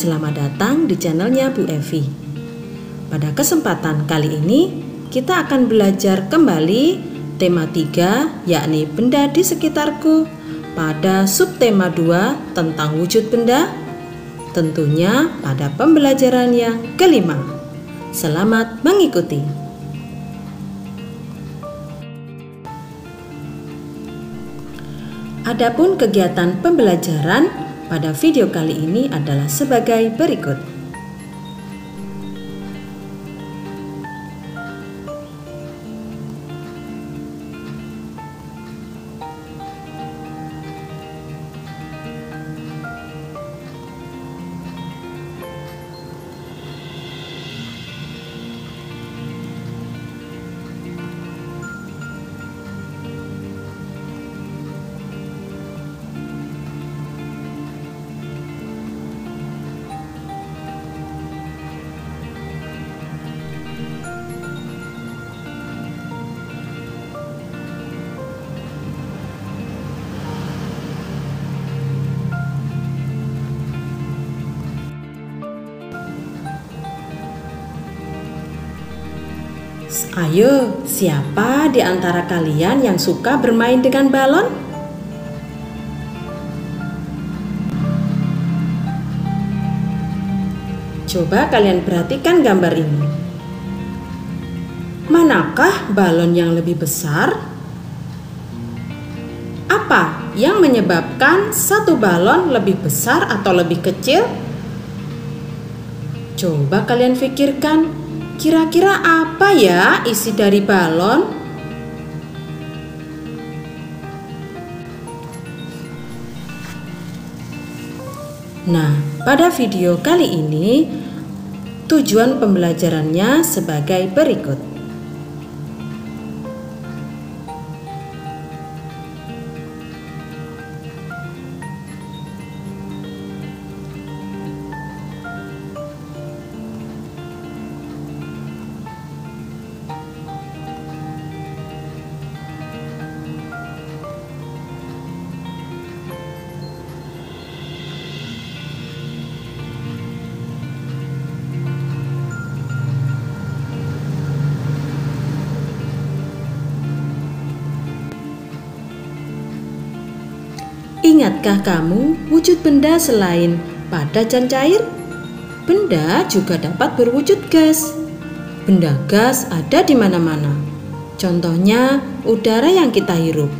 selamat datang di channelnya Bu Evi. Pada kesempatan kali ini, kita akan belajar kembali tema 3, yakni benda di sekitarku, pada subtema 2 tentang wujud benda, tentunya pada pembelajaran yang kelima. Selamat mengikuti. Adapun kegiatan pembelajaran pada video kali ini adalah sebagai berikut. Ayo, siapa di antara kalian yang suka bermain dengan balon? Coba kalian perhatikan gambar ini. Manakah balon yang lebih besar? Apa yang menyebabkan satu balon lebih besar atau lebih kecil? Coba kalian pikirkan. Kira-kira apa ya isi dari balon? Nah, pada video kali ini tujuan pembelajarannya sebagai berikut. Ingatkah kamu wujud benda selain padat dan cair? Benda juga dapat berwujud gas. Benda gas ada di mana-mana. Contohnya udara yang kita hirup.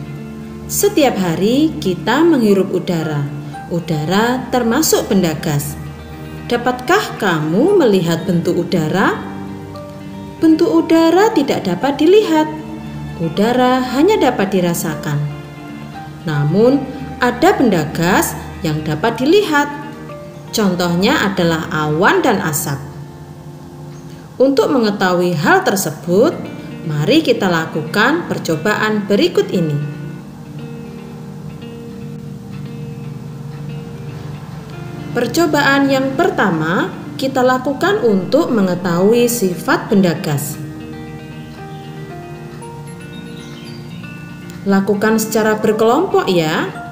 Setiap hari kita menghirup udara. Udara termasuk benda gas. Dapatkah kamu melihat bentuk udara? Bentuk udara tidak dapat dilihat. Udara hanya dapat dirasakan. Namun ada benda gas yang dapat dilihat. Contohnya adalah awan dan asap. Untuk mengetahui hal tersebut, mari kita lakukan percobaan berikut ini. Percobaan yang pertama kita lakukan untuk mengetahui sifat benda gas. Lakukan secara berkelompok ya.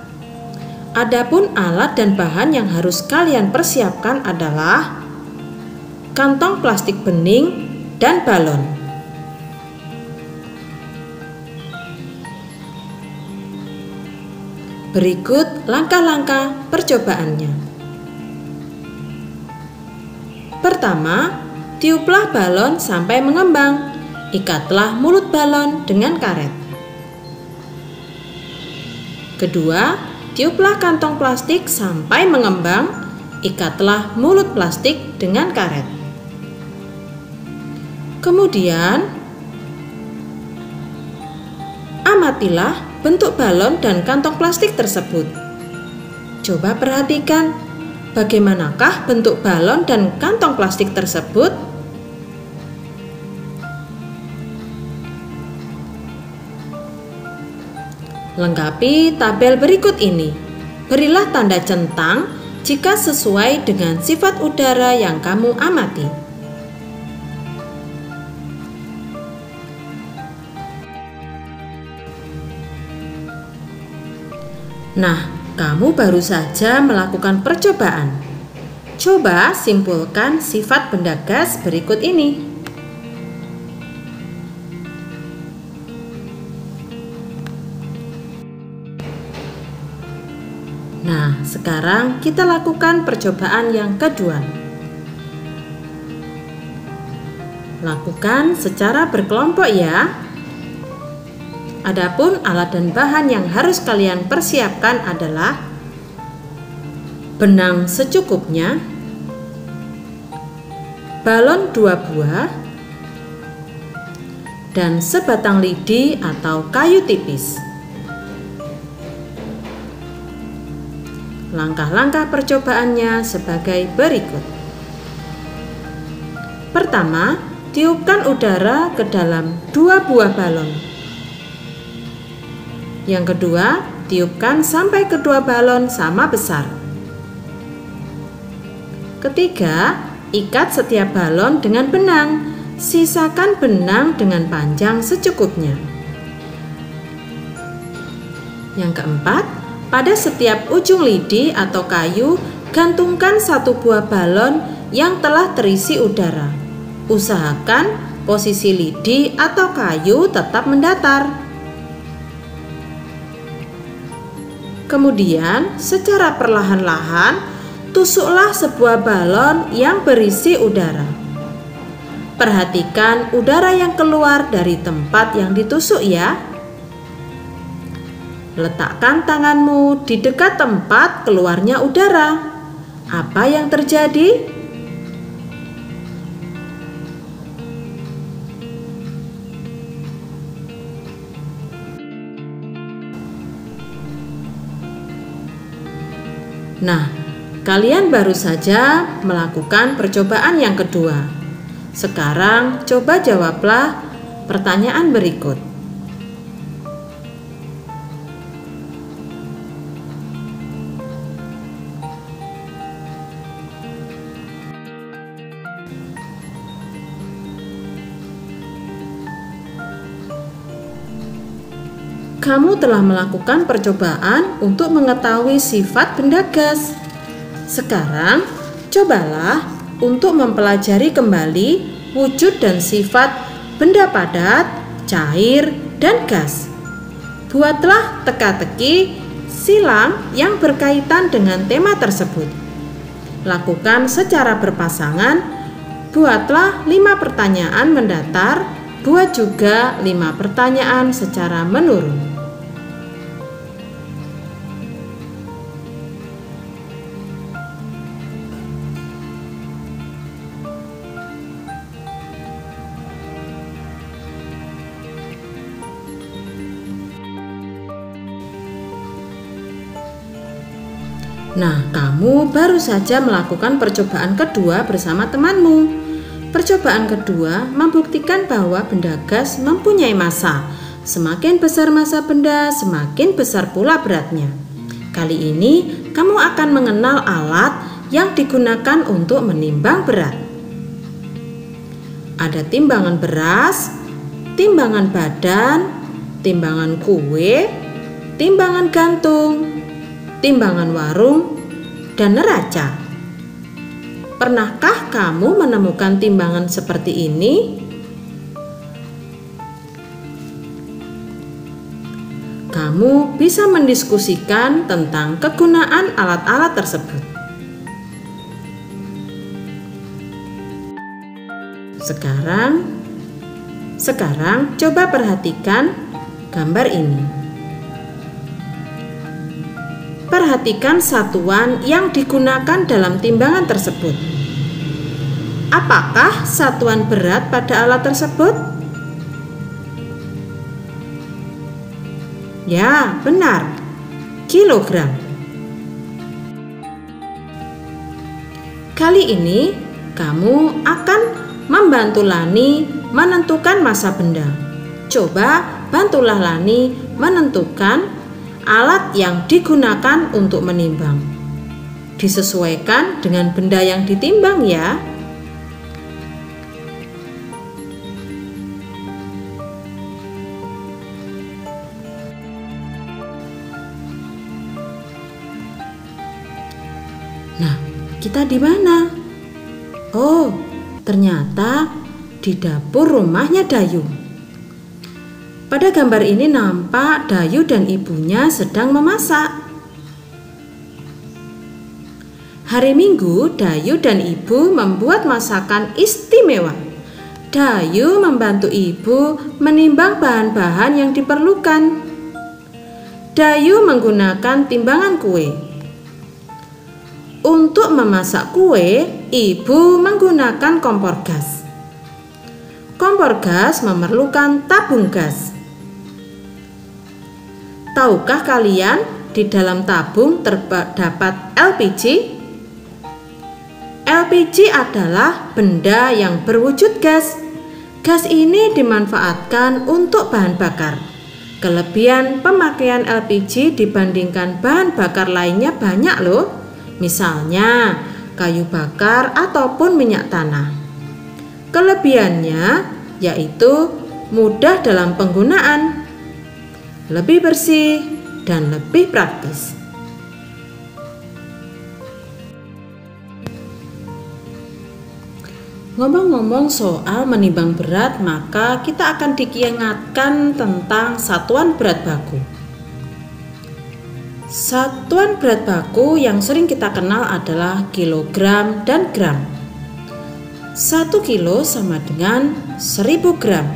Adapun alat dan bahan yang harus kalian persiapkan adalah kantong plastik bening dan balon. Berikut langkah-langkah percobaannya. Pertama, tiuplah balon sampai mengembang. Ikatlah mulut balon dengan karet. Kedua, tiuplah kantong plastik sampai mengembang, ikatlah mulut plastik dengan karet. Kemudian, amatilah bentuk balon dan kantong plastik tersebut. Coba perhatikan, bagaimanakah bentuk balon dan kantong plastik tersebut? Lengkapi tabel berikut ini. Berilah tanda centang jika sesuai dengan sifat udara yang kamu amati. Nah, kamu baru saja melakukan percobaan. Coba simpulkan sifat benda gas berikut ini. Nah, sekarang kita lakukan percobaan yang kedua. Lakukan secara berkelompok ya. Adapun alat dan bahan yang harus kalian persiapkan adalah benang secukupnya, balon 2 buah, dan sebatang lidi atau kayu tipis. Langkah-langkah percobaannya sebagai berikut. Pertama, tiupkan udara ke dalam 2 buah balon. Yang kedua, tiupkan sampai kedua balon sama besar. Ketiga, ikat setiap balon dengan benang. Sisakan benang dengan panjang secukupnya. Yang keempat, pada setiap ujung lidi atau kayu, gantungkan 1 buah balon yang telah terisi udara. Usahakan posisi lidi atau kayu tetap mendatar. Kemudian, secara perlahan-lahan, tusuklah sebuah balon yang berisi udara. Perhatikan udara yang keluar dari tempat yang ditusuk ya. Letakkan tanganmu di dekat tempat keluarnya udara. Apa yang terjadi? Nah, kalian baru saja melakukan percobaan yang kedua. Sekarang coba jawablah pertanyaan berikut. Kamu telah melakukan percobaan untuk mengetahui sifat benda gas. Sekarang, cobalah untuk mempelajari kembali wujud dan sifat benda padat, cair, dan gas. Buatlah teka-teki silang yang berkaitan dengan tema tersebut. Lakukan secara berpasangan. Buatlah 5 pertanyaan mendatar. Buat juga 5 pertanyaan secara menurun. Nah, kamu baru saja melakukan percobaan kedua bersama temanmu. Percobaan kedua membuktikan bahwa benda gas mempunyai massa. Semakin besar massa benda, semakin besar pula beratnya. Kali ini, kamu akan mengenal alat yang digunakan untuk menimbang berat. Ada timbangan beras, timbangan badan, timbangan kue, timbangan gantung, timbangan warung, dan neraca. Pernahkah kamu menemukan timbangan seperti ini? Kamu bisa mendiskusikan tentang kegunaan alat-alat tersebut. Sekarang coba perhatikan gambar ini. Perhatikan satuan yang digunakan dalam timbangan tersebut. Apakah satuan berat pada alat tersebut? Ya, benar. Kilogram. Kali ini kamu akan membantu Lani menentukan massa benda. Coba bantulah Lani menentukan alat yang digunakan untuk menimbang. Disesuaikan dengan benda yang ditimbang ya. Nah, kita di mana? Oh, ternyata di dapur rumahnya Dayu. Pada gambar ini nampak Dayu dan ibunya sedang memasak. Hari Minggu, Dayu dan ibu membuat masakan istimewa. Dayu membantu ibu menimbang bahan-bahan yang diperlukan. Dayu menggunakan timbangan kue. Untuk memasak kue, ibu menggunakan kompor gas. Kompor gas memerlukan tabung gas. Tahukah kalian di dalam tabung terdapat LPG? LPG adalah benda yang berwujud gas. Gas ini dimanfaatkan untuk bahan bakar. Kelebihan pemakaian LPG dibandingkan bahan bakar lainnya banyak loh. Misalnya kayu bakar ataupun minyak tanah. Kelebihannya yaitu mudah dalam penggunaan, lebih bersih dan lebih praktis. Ngomong-ngomong soal menimbang berat, maka kita akan diingatkan tentang satuan berat baku. Satuan berat baku yang sering kita kenal adalah kilogram dan gram. 1 kilo sama dengan 1000 gram.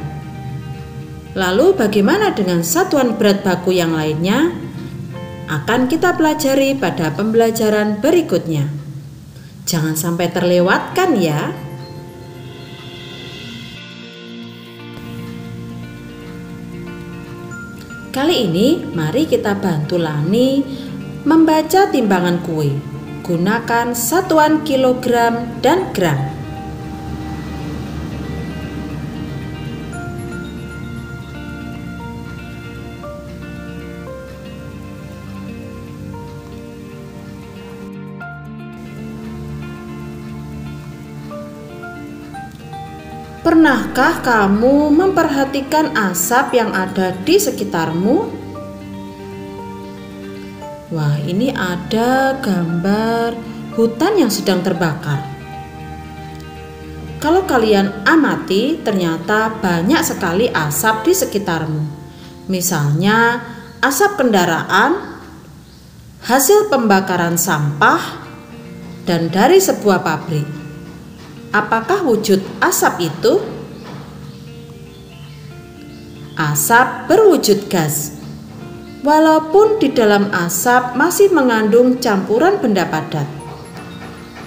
Lalu bagaimana dengan satuan berat baku yang lainnya? Akan kita pelajari pada pembelajaran berikutnya. Jangan sampai terlewatkan ya. Kali ini mari kita bantu Lani membaca timbangan kue. Gunakan satuan kilogram dan gram. Pernahkah kamu memperhatikan asap yang ada di sekitarmu? Wah, ini ada gambar hutan yang sedang terbakar. Kalau kalian amati, ternyata banyak sekali asap di sekitarmu. Misalnya, asap kendaraan, hasil pembakaran sampah, dan dari sebuah pabrik. Apakah wujud asap itu? Asap berwujud gas. Walaupun di dalam asap masih mengandung campuran benda padat.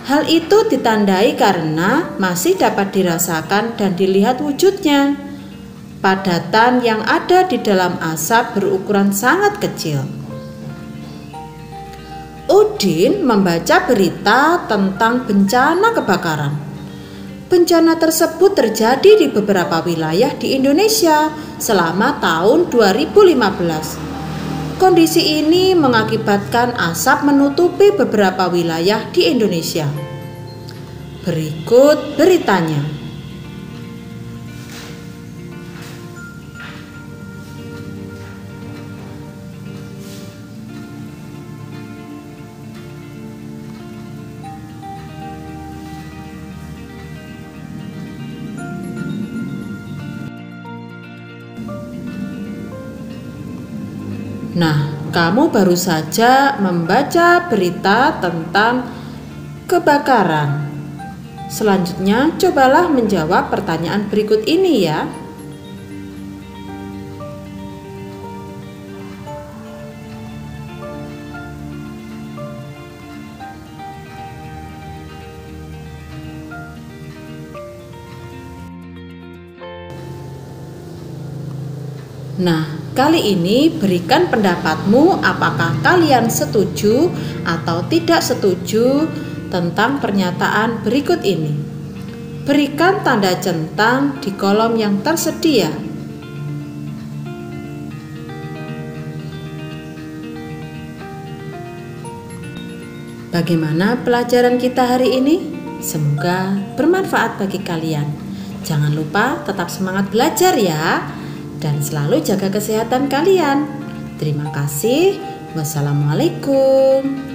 Hal itu ditandai karena masih dapat dirasakan dan dilihat wujudnya. Padatan yang ada di dalam asap berukuran sangat kecil. Udin membaca berita tentang bencana kebakaran. Bencana tersebut terjadi di beberapa wilayah di Indonesia selama tahun 2015. Kondisi ini mengakibatkan asap menutupi beberapa wilayah di Indonesia. Berikut beritanya. Nah, kamu baru saja membaca berita tentang kebakaran. Selanjutnya, cobalah menjawab pertanyaan berikut ini ya. Nah, kali ini berikan pendapatmu apakah kalian setuju atau tidak setuju tentang pernyataan berikut ini. Berikan tanda centang di kolom yang tersedia. Bagaimana pelajaran kita hari ini? Semoga bermanfaat bagi kalian. Jangan lupa tetap semangat belajar ya. Dan selalu jaga kesehatan kalian. Terima kasih. Wassalamualaikum.